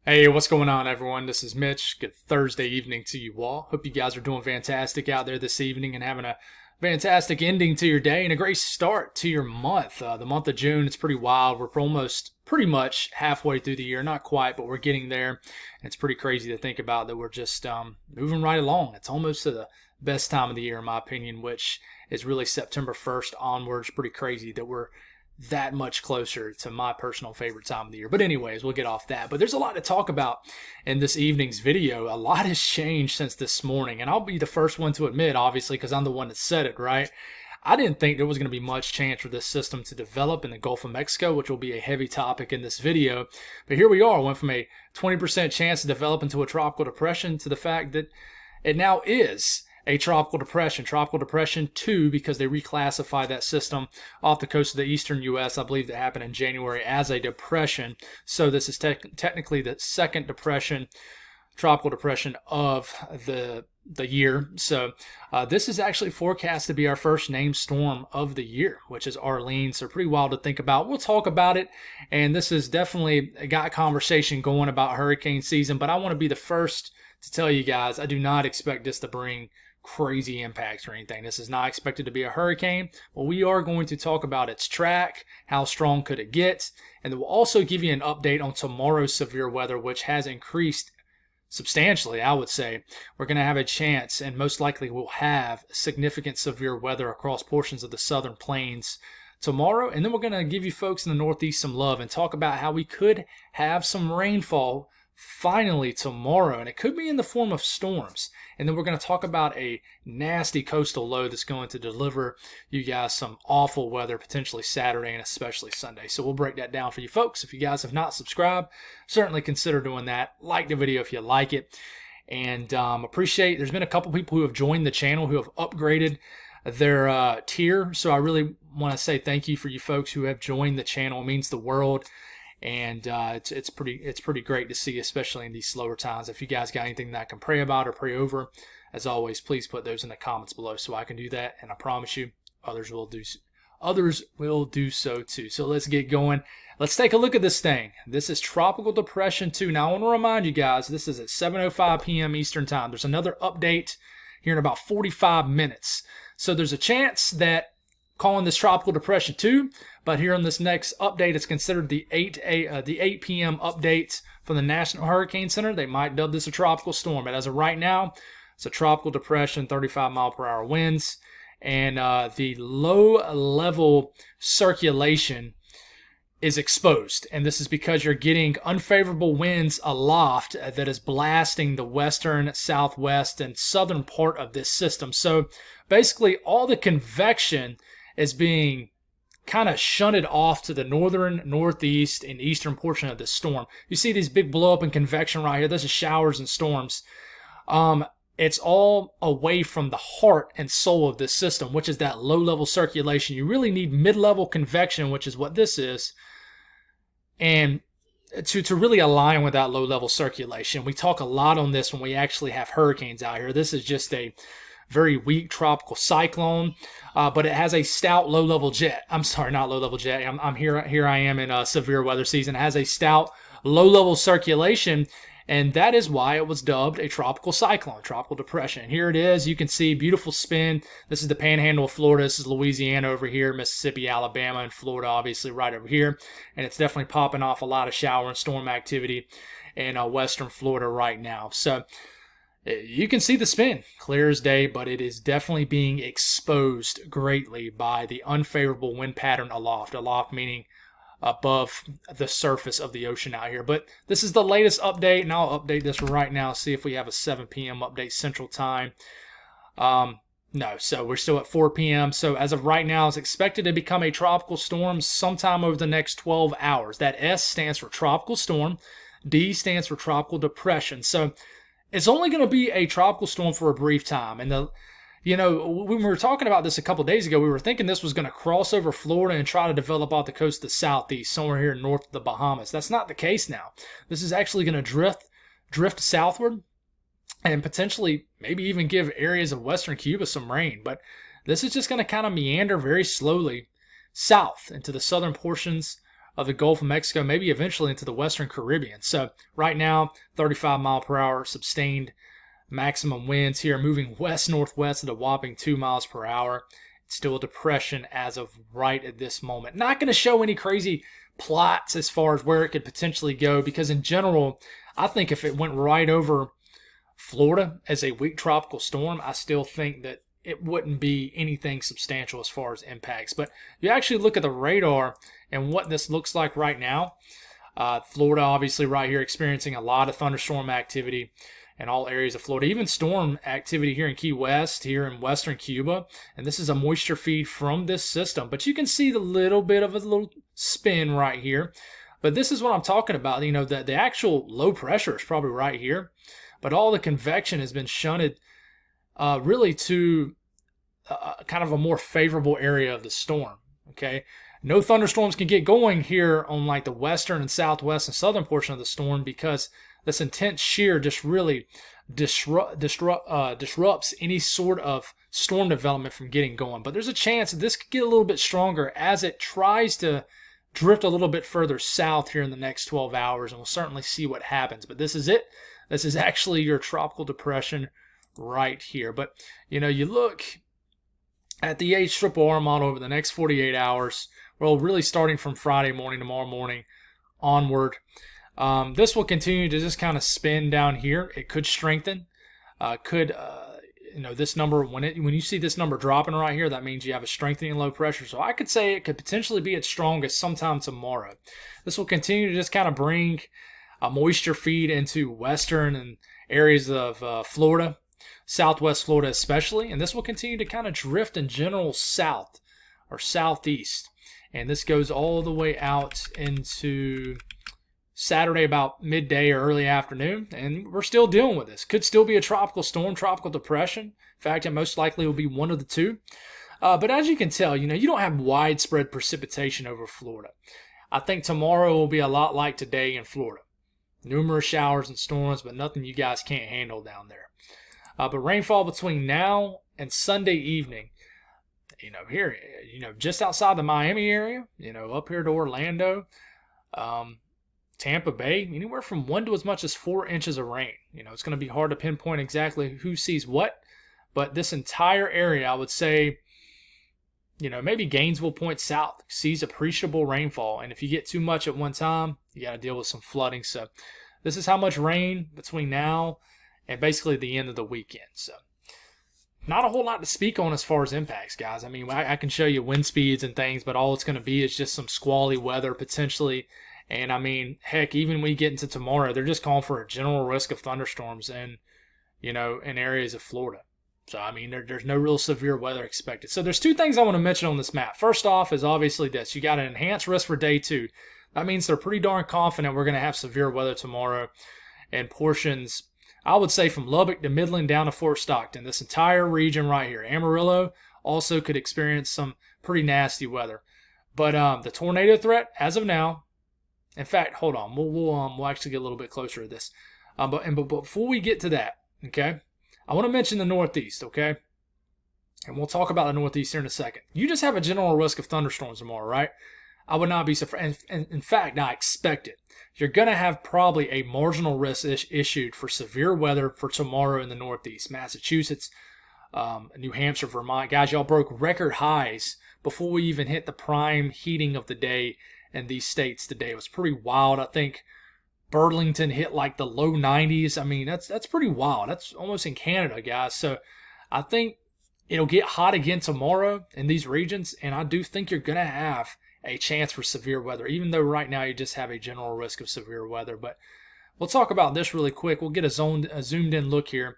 Hey, what's going on, everyone? This is Mitch. Good Thursday evening to you all. Hope you guys are doing fantastic out there this evening and having a fantastic ending to your day and a great start to your month. The month of June, it's pretty wild. We're almost pretty much halfway through the year. Not quite, but we're getting there. And it's pretty crazy to think about that we're just moving right along. It's almost to the best time of the year, in my opinion, which is really September 1st onwards. Pretty crazy that we're that much closer to my personal favorite time of the year. But anyways, we'll get off that. But there's a lot to talk about in this evening's video. A lot has changed since this morning, and I'll be the first one to admit, obviously, because I'm the one that said it, right? I didn't think there was going to be much chance for this system to develop in the Gulf of Mexico, which will be a heavy topic in this video. But here we are, went from a 20% chance to develop into a tropical depression to the fact that it now is a tropical depression 2, because they reclassified that system off the coast of the eastern U.S. I believe that happened in January as a depression. So this is technically the second tropical depression of the year. So this is actually forecast to be our first named storm of the year, which is Arlene. So pretty wild to think about. We'll talk about it, and this has definitely got conversation going about hurricane season, but I want to be the first to tell you guys I do not expect this to bring crazy impacts or anything. This is not expected to be a hurricane, but we are going to talk about its track, how strong could it get, and then we'll also give you an update on tomorrow's severe weather, which has increased substantially, I would say. We're going to have a chance, and most likely we'll have significant severe weather across portions of the southern plains tomorrow, and then we're going to give you folks in the Northeast some love and talk about how we could have some rainfall finally tomorrow, and it could be in the form of storms. And then we're going to talk about a nasty coastal low that's going to deliver you guys some awful weather, potentially Saturday and especially Sunday. So we'll break that down for you folks. If you guys have not subscribed, certainly consider doing that. Like the video if you like it, and appreciate. There's been a couple people who have joined the channel who have upgraded their tier, so I really want to say thank you for you folks who have joined the channel. It means the world. And it's pretty great to see, especially in these slower times. If you guys got anything that I can pray about or pray over, as always, please put those in the comments below so I can do that. And I promise you, others will do so too. So let's get going. Let's take a look at this thing. This is Tropical Depression 2. Now I want to remind you guys, this is at 7:05 p.m. Eastern Time. There's another update here in about 45 minutes. So there's a chance that calling this Tropical Depression 2, but here on this next update, it's considered the 8 p.m. update from the National Hurricane Center. They might dub this a tropical storm, but as of right now, it's a tropical depression, 35-mile-per-hour winds, and the low-level circulation is exposed, and this is because you're getting unfavorable winds aloft that is blasting the western, southwest, and southern part of this system. So basically, all the convection is being kind of shunted off to the northern, northeast, and eastern portion of this storm. You see these big blow up and convection right here. This is showers and storms. It's all away from the heart and soul of this system, which is that low-level circulation. You really need mid-level convection, which is what this is, and to really align with that low-level circulation. We talk a lot on this when we actually have hurricanes out here. This is just a very weak tropical cyclone, but it has a stout low-level jet. I'm sorry, not low-level jet. I'm here. Here I am in severe weather season. It has a stout low-level circulation, and that is why it was dubbed a tropical cyclone, tropical depression. And here it is. You can see beautiful spin. This is the panhandle of Florida. This is Louisiana over here, Mississippi, Alabama, and Florida obviously right over here. And it's definitely popping off a lot of shower and storm activity in western Florida right now. So you can see the spin clear as day, but it is definitely being exposed greatly by the unfavorable wind pattern aloft. Aloft meaning above the surface of the ocean out here. But this is the latest update, and I'll update this right now, see if we have a 7 p.m. update Central Time. No, so we're still at 4 p.m. So as of right now, it's expected to become a tropical storm sometime over the next 12 hours. That S stands for tropical storm. D stands for tropical depression. So it's only going to be a tropical storm for a brief time. And when we were talking about this a couple days ago, we were thinking this was going to cross over Florida and try to develop out the coast of the southeast, somewhere here north of the Bahamas. That's not the case now. This is actually going to drift southward and potentially maybe even give areas of western Cuba some rain. But this is just going to kind of meander very slowly south into the southern portions of the Gulf of Mexico, maybe eventually into the Western Caribbean. So right now, 35 mile per hour sustained maximum winds here, moving west-northwest at a whopping 2 miles per hour. It's still a depression as of right at this moment. Not going to show any crazy plots as far as where it could potentially go, because in general, I think if it went right over Florida as a weak tropical storm, I still think that it wouldn't be anything substantial as far as impacts. But you actually look at the radar and what this looks like right now. Florida, obviously, right here experiencing a lot of thunderstorm activity in all areas of Florida, even storm activity here in Key West, here in western Cuba. And this is a moisture feed from this system. But you can see the little bit of a little spin right here. But this is what I'm talking about. You know, the actual low pressure is probably right here. But all the convection has been shunted really to kind of a more favorable area of the storm. Okay, no thunderstorms can get going here on like the western and southwest and southern portion of the storm, because this intense shear just really disrupts any sort of storm development from getting going. But there's a chance that this could get a little bit stronger as it tries to drift a little bit further south here in the next 12 hours, and we'll certainly see what happens. But this is it. This is actually your tropical depression right here. But, you know, you look at the HRRR model over the next 48 hours, well, really starting from Friday morning, tomorrow morning onward. This will continue to just kind of spin down here. It could strengthen. You know, this number, when you see this number dropping right here, that means you have a strengthening low pressure. So I could say it could potentially be its strongest sometime tomorrow. This will continue to just kind of bring a moisture feed into western and areas of Florida, southwest Florida especially, and this will continue to kind of drift in general south or southeast. And this goes all the way out into Saturday about midday or early afternoon, and we're still dealing with this. Could still be a tropical storm, tropical depression. In fact, it most likely will be one of the two. But as you can tell, you know, you don't have widespread precipitation over Florida. I think tomorrow will be a lot like today in Florida. Numerous showers and storms, but nothing you guys can't handle down there. But rainfall between now and Sunday evening, you know, here, you know, just outside the Miami area, you know, up here to Orlando, Tampa Bay, anywhere from 1 to as much as 4 inches of rain. You know, it's going to be hard to pinpoint exactly who sees what, but this entire area, I would say, you know, maybe Gainesville Point South sees appreciable rainfall. And if you get too much at one time, you got to deal with some flooding. So this is how much rain between now and basically the end of the weekend. So not a whole lot to speak on as far as impacts, guys. I mean, I can show you wind speeds and things, but all it's going to be is just some squally weather potentially. And I mean, heck, even when we get into tomorrow, they're just calling for a general risk of thunderstorms in, you know, in areas of Florida. So, I mean, there's no real severe weather expected. So there's two things I want to mention on this map. First off is obviously this. You got an enhanced risk for day 2. That means they're pretty darn confident we're going to have severe weather tomorrow and portions, I would say, from Lubbock to Midland down to Fort Stockton. This entire region right here. Amarillo also could experience some pretty nasty weather. But the tornado threat, as of now, in fact, hold on. We'll actually get a little bit closer to this. But before we get to that, okay, I want to mention the Northeast, okay? And we'll talk about the Northeast here in a second. You just have a general risk of thunderstorms tomorrow, right? I would not be surprised. In fact, I expect it. You're going to have probably a marginal risk issued for severe weather for tomorrow in the Northeast. Massachusetts, New Hampshire, Vermont. Guys, y'all broke record highs before we even hit the prime heating of the day in these states today. It was pretty wild. I think Burlington hit like the low 90s. I mean, that's pretty wild. That's almost in Canada, guys. So I think it'll get hot again tomorrow in these regions, and I do think you're going to have a chance for severe weather, even though right now you just have a general risk of severe weather. But we'll talk about this really quick. We'll get a zoomed in look here.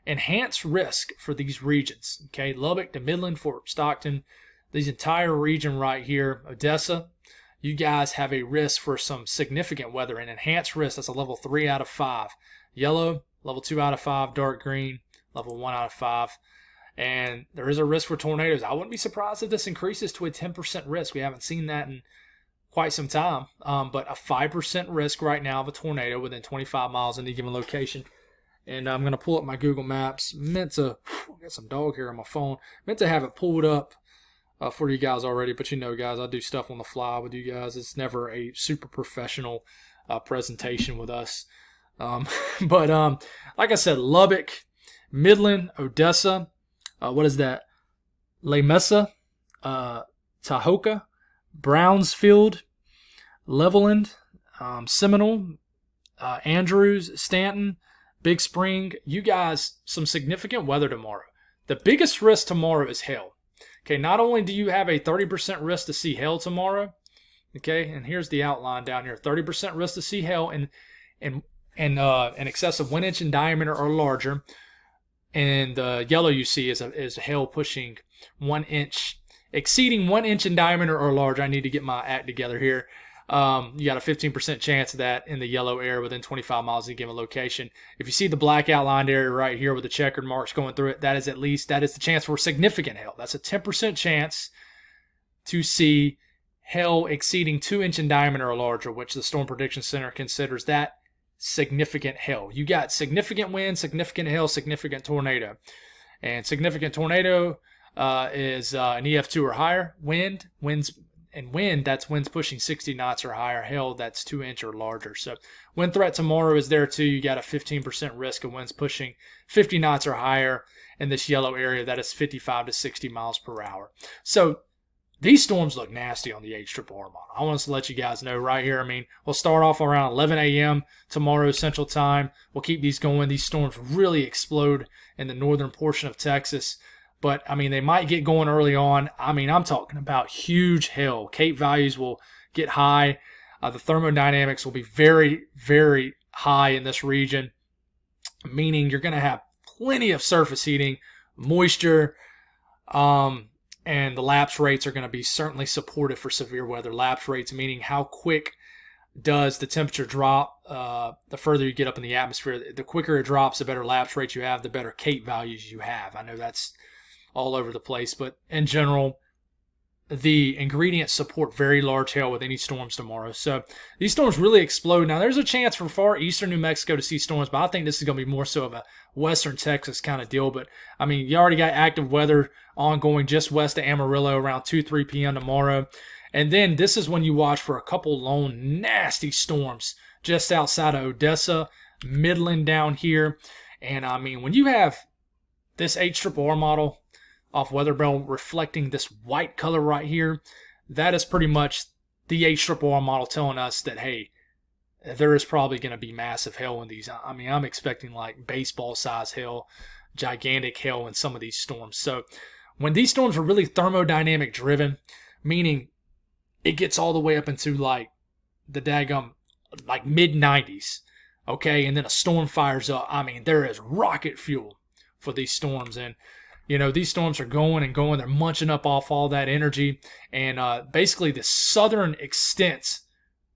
Enhanced risk for these regions, okay? Lubbock to Midland, Fort Stockton, these entire region right here, Odessa. You guys have a risk for some significant weather. An enhanced risk, that's a level 3 out of 5. Yellow, level 2 out of 5. Dark green, level 1 out of 5. And there is a risk for tornadoes. I wouldn't be surprised if this increases to a 10% risk. We haven't seen that in quite some time. But a 5% risk right now of a tornado within 25 miles in any given location. And I'm going to pull up my Google Maps. I got some dog hair on my phone. Meant to have it pulled up for you guys already, but you know, guys, I do stuff on the fly with you guys. It's never a super professional presentation with us. But like I said, Lubbock, Midland, Odessa, what is that? La Mesa, Tahoka, Brownsfield, Leveland, Seminole, Andrews, Stanton, Big Spring. You guys, some significant weather tomorrow. The biggest risk tomorrow is hail. Okay, not only do you have a 30% risk to see hail tomorrow, okay, and here's the outline down here. 30% risk to see hail in excess of 1 inch in diameter or larger. And the yellow you see is hail pushing 1 inch, exceeding 1 inch in diameter or larger. I need to get my act together here. You got a 15% chance of that in the yellow area within 25 miles of a given location. If you see the black outlined area right here with the checkered marks going through it, that is the chance for significant hail. That's a 10% chance to see hail exceeding 2 inch in diameter or larger, which the Storm Prediction Center considers that significant hail. You got significant wind, significant hail, significant tornado. And significant tornado is an EF2 or higher. Wind, that's winds pushing 60 knots or higher. Hail, that's 2 inch or larger. So wind threat tomorrow is there too. You got a 15% risk of winds pushing 50 knots or higher in this yellow area. That is 55 to 60 miles per hour. So these storms look nasty on the HRRR model. I want to let you guys know right here. I mean, we'll start off around 11 a.m. tomorrow Central Time. We'll keep these going. These storms really explode in the northern portion of Texas. But, I mean, they might get going early on. I mean, I'm talking about huge hail. Cape values will get high. The thermodynamics will be very, very high in this region, meaning you're going to have plenty of surface heating, moisture, and the lapse rates are going to be certainly supportive for severe weather. Lapse rates meaning how quick does the temperature drop. The further you get up in the atmosphere, the quicker it drops, the better lapse rates you have, the better Cape values you have. I know that's all over the place, but in general, the ingredients support very large hail with any storms tomorrow. So these storms really explode. Now, there's a chance for far eastern New Mexico to see storms, but I think this is going to be more so of a western Texas kind of deal. But, I mean, you already got active weather ongoing just west of Amarillo around 2-3 p.m. tomorrow. And then this is when you watch for a couple lone nasty storms just outside of Odessa, Midland down here. And, I mean, when you have this HRRR model off Weather Bell reflecting this white color right here, that is pretty much the HRRR model telling us that, hey, there is probably going to be massive hail in these. I mean, I'm expecting like baseball-size hail, gigantic hail in some of these storms. So when these storms are really thermodynamic driven, meaning it gets all the way up into like the daggum, like mid-90s, okay, and then a storm fires up, I mean, there is rocket fuel for these storms. And you know, these storms are going and going. They're munching up off all that energy. And basically the southern extent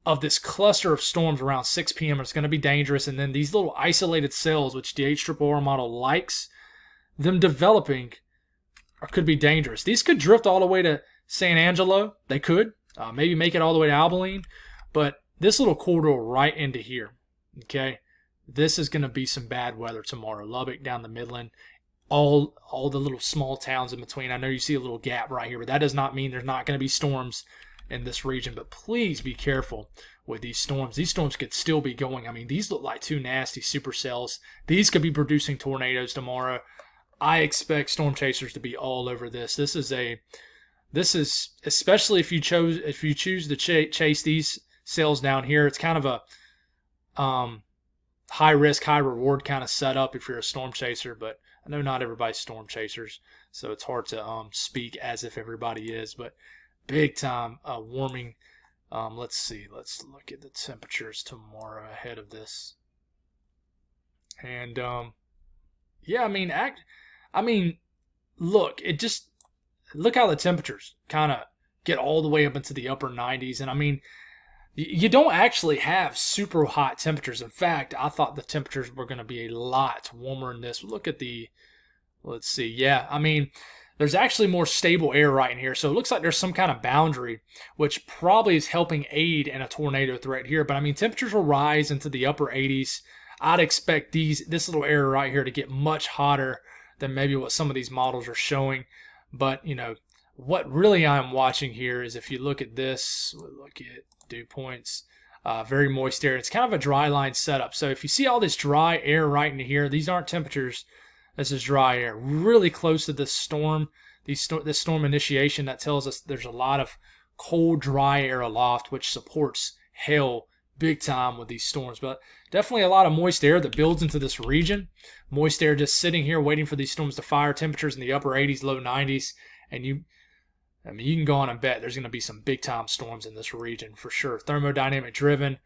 of this cluster of storms around 6 p.m. is going to be dangerous. And then these little isolated cells, which the HRRR model likes, them developing could be dangerous. These could drift all the way to San Angelo. They could. Maybe make it all the way to Abilene. But this little corridor right into here, okay, this is going to be some bad weather tomorrow. Lubbock down the Midland. All the little small towns in between. I know you see a little gap right here, but that does not mean there's not going to be storms in this region. But please be careful with these storms. These storms could still be going. I mean, these look like two nasty supercells. These could be producing tornadoes tomorrow. I expect storm chasers to be all over this. This is especially if you choose to chase these cells down here. It's kind of a high risk, high reward kind of setup if you're a storm chaser, but I know not everybody's storm chasers, so it's hard to speak as if everybody is, but big time warming. Let's see. Let's look at the temperatures tomorrow ahead of this. And yeah, I mean, look how the temperatures kind of get all the way up into the upper 90s, and I mean, you don't actually have super hot temperatures. In fact, I thought the temperatures were going to be a lot warmer than this. Look at let's see. Yeah, I mean, there's actually more stable air right in here. So it looks like there's some kind of boundary, which probably is helping aid in a tornado threat here. But I mean, temperatures will rise into the upper 80s. I'd expect this little area right here to get much hotter than maybe what some of these models are showing. But, you know, what really I'm watching here is if you look at this, look at dew points, very moist air. It's kind of a dry line setup. So if you see all this dry air right into here, these aren't temperatures. This is dry air. Really close to this storm, this storm initiation, that tells us there's a lot of cold, dry air aloft, which supports hail big time with these storms. But definitely a lot of moist air that builds into this region. Moist air just sitting here waiting for these storms to fire. Temperatures in the upper 80s, low 90s. And you can go on and bet there's going to be some big time storms in this region for sure. Thermodynamic driven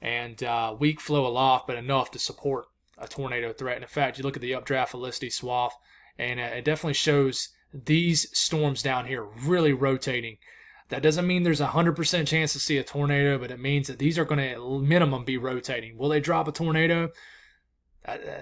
and weak flow aloft, but enough to support a tornado threat. And in fact, you look at the updraft velocity swath, and it definitely shows these storms down here really rotating. That doesn't mean there's a 100% chance to see a tornado, but it means that these are going to at minimum be rotating. Will they drop a tornado?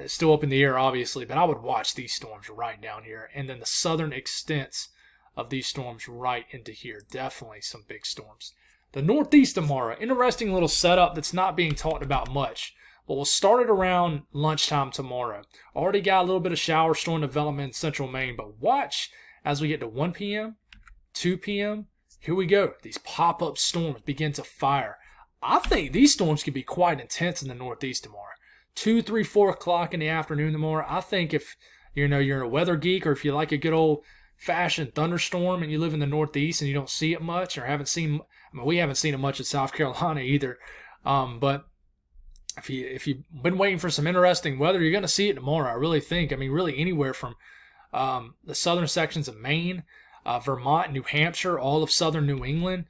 Still up in the air, obviously, but I would watch these storms right down here. And then the southern extents of these storms right into here. Definitely some big storms. The northeast tomorrow, interesting little setup that's not being talked about much. But we'll start it around lunchtime tomorrow. Already got a little bit of shower storm development in central Maine, but watch as we get to 1 p.m., 2 p.m., here we go. These pop-up storms begin to fire. I think these storms could be quite intense in the northeast tomorrow. 2, 3, 4 o'clock in the afternoon tomorrow. I think if you're a weather geek, or if you like a good old-fashioned thunderstorm and you live in the northeast and you don't see it much, or we haven't seen it much in South Carolina either. But if you've been waiting for some interesting weather, you're going to see it tomorrow. I really think. Really anywhere from the southern sections of Maine, Vermont, New Hampshire, all of southern New England.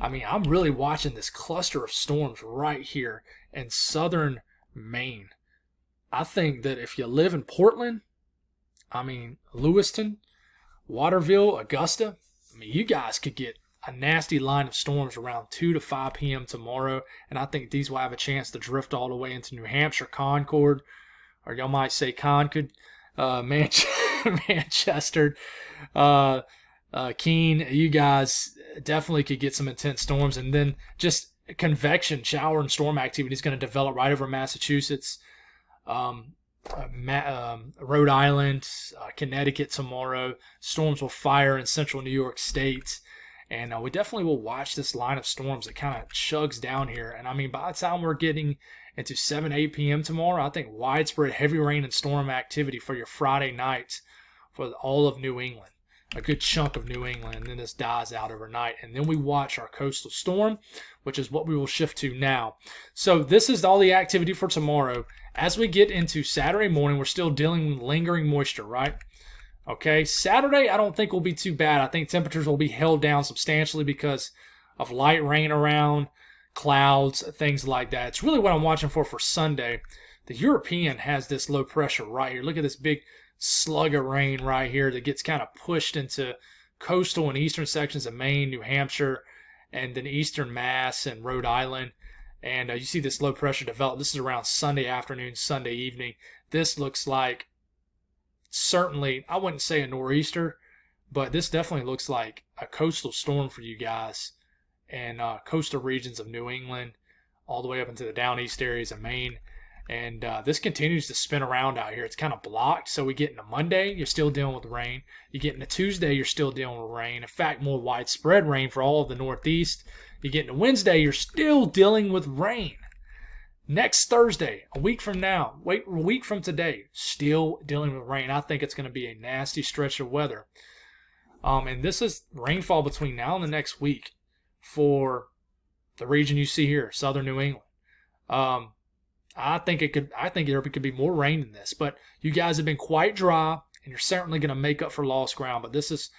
I'm really watching this cluster of storms right here in southern Maine. I think that if you live in Portland, Lewiston, Waterville, Augusta, you guys could get a nasty line of storms around 2 to 5 p.m. tomorrow, and I think these will have a chance to drift all the way into New Hampshire, Concord, or y'all might say Concord, Manchester, Keene. You guys definitely could get some intense storms, and then just convection, shower, and storm activity is going to develop right over Massachusetts, Rhode Island, Connecticut tomorrow. Storms will fire in central New York State. And we definitely will watch this line of storms that kind of chugs down here. And by the time we're getting into 7, 8 p.m. tomorrow, I think widespread heavy rain and storm activity for your Friday night for all of New England. A good chunk of New England, and then this dies out overnight. And then we watch our coastal storm, which is what we will shift to now. So this is all the activity for tomorrow. As we get into Saturday morning, we're still dealing with lingering moisture, right? Okay, Saturday I don't think will be too bad. I think temperatures will be held down substantially because of light rain around, clouds, things like that. It's really what I'm watching for Sunday. The European has this low pressure right here. Look at this big slug of rain right here that gets kind of pushed into coastal and eastern sections of Maine, New Hampshire, and then eastern Mass and Rhode Island. And you see this low pressure develop. This is around Sunday afternoon, Sunday evening. This looks like, certainly, I wouldn't say a nor'easter, but this definitely looks like a coastal storm for you guys and coastal regions of New England, all the way up into the down east areas of Maine. And this continues to spin around out here. It's kind of blocked. So we get into Monday, you're still dealing with rain. You get into Tuesday, you're still dealing with rain. In fact, more widespread rain for all of the Northeast. You get into Wednesday, you're still dealing with rain. Next Thursday, a week from today, still dealing with rain. I think it's going to be a nasty stretch of weather. And this is rainfall between now and the next week for the region you see here, southern New England. I think there could be more rain than this, but you guys have been quite dry, and you're certainly going to make up for lost ground. But this is,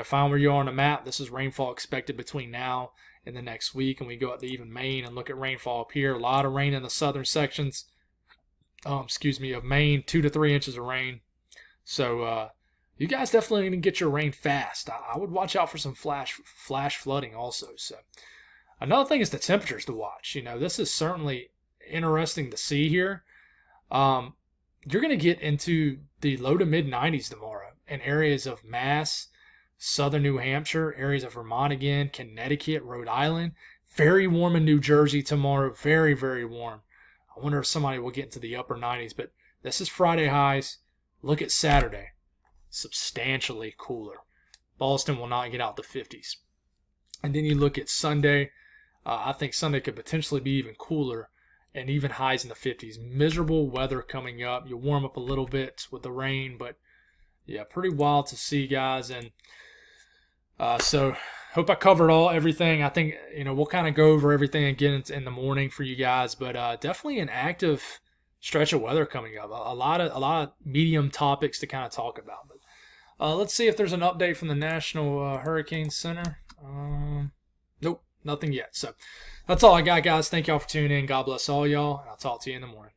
find where you are on the map. This is rainfall expected between now and the next week, and we go up to even Maine and look at rainfall up here. A lot of rain in the southern sections, of Maine, 2 to 3 inches of rain. So you guys definitely going to get your rain fast. I would watch out for some flash flooding also. So another thing is the temperatures to watch. This is certainly interesting to see here. You're going to get into the low to mid 90s tomorrow in areas of Mass, southern New Hampshire, areas of Vermont again, Connecticut, Rhode Island. Very warm in New Jersey tomorrow. Very, very warm. I wonder if somebody will get into the upper 90s, but this is Friday highs. Look at Saturday. Substantially cooler. Boston will not get out the 50s. And then you look at Sunday. I think Sunday could potentially be even cooler and even highs in the 50s. Miserable weather coming up. You'll warm up a little bit with the rain, but yeah, pretty wild to see, guys. And so hope I covered everything. I think, we'll kind of go over everything again in the morning for you guys, but definitely an active stretch of weather coming up. A lot of medium topics to kind of talk about. But let's see if there's an update from the National Hurricane Center. Nope, nothing yet. So that's all I got, guys. Thank y'all for tuning in. God bless all y'all, and I'll talk to you in the morning.